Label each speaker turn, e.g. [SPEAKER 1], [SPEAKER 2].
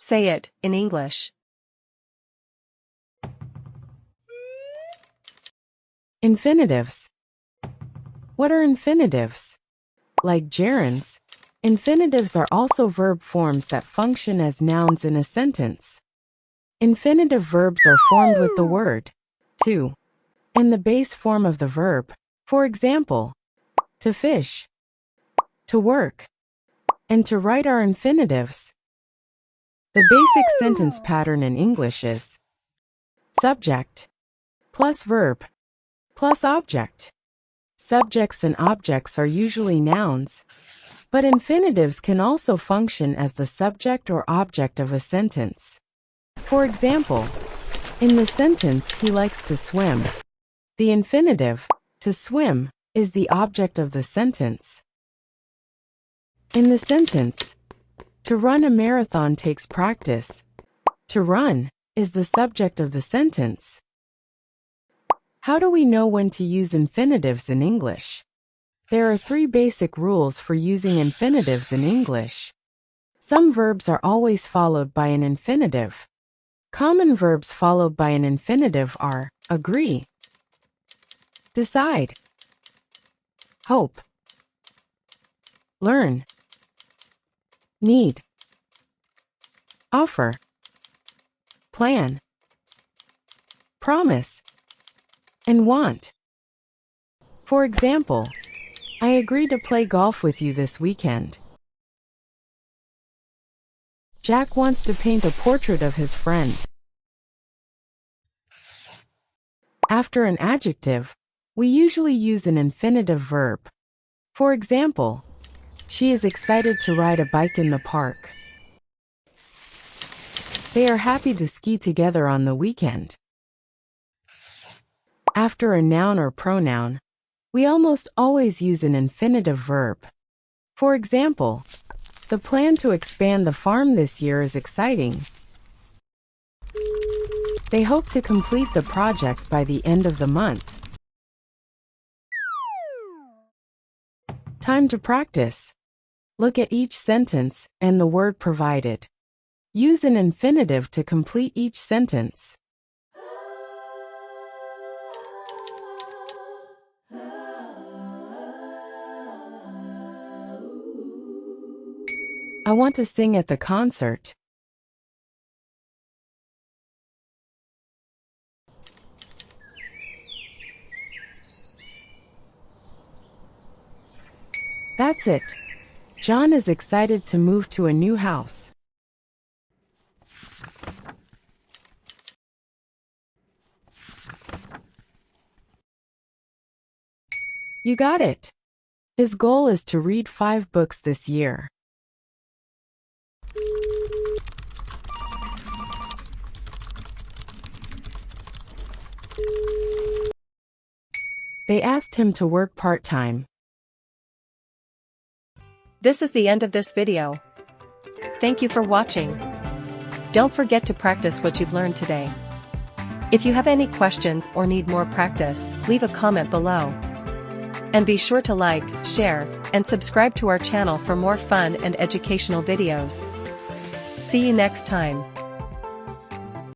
[SPEAKER 1] Say it, in English.
[SPEAKER 2] Infinitives. What are infinitives? Like gerunds, infinitives are also verb forms that function as nouns in a sentence. Infinitive verbs are formed with the word to in the base form of the verb. For example, to fish, to work, and to write are infinitives. The basic sentence pattern in English is subject plus verb plus object. Subjects and objects are usually nouns, but infinitives can also function as the subject or object of a sentence. For example, in the sentence "he likes to swim," the infinitive, to swim, is the object of the sentence. In the sentence, "to run a marathon takes practice," to run is the subject of the sentence. How do we know when to use infinitives in English? There are 3 basic rules for using infinitives in English. Some verbs are always followed by an infinitive. Common verbs followed by an infinitive are agree, decide, hope, learn, need, offer, plan, promise, and want. For example, I agree to play golf with you this weekend. Jack wants to paint a portrait of his friend. After an adjective, we usually use an infinitive verb. For example, she is excited to ride a bike in the park. They are happy to ski together on the weekend. After a noun or pronoun, we almost always use an infinitive verb. For example, the plan to expand the farm this year is exciting. They hope to complete the project by the end of the month. Time to practice. Look at each sentence and the word provided. Use an infinitive to complete each sentence. I want to sing at the concert. That's it. John is excited to move to a new house. You got it. His goal is to read 5 books this year. They asked him to work part-time.
[SPEAKER 1] This is the end of this video. Thank you for watching. Don't forget to practice what you've learned today. If you have any questions or need more practice, leave a comment below. And be sure to like, share, and subscribe to our channel for more fun and educational videos. See you next time.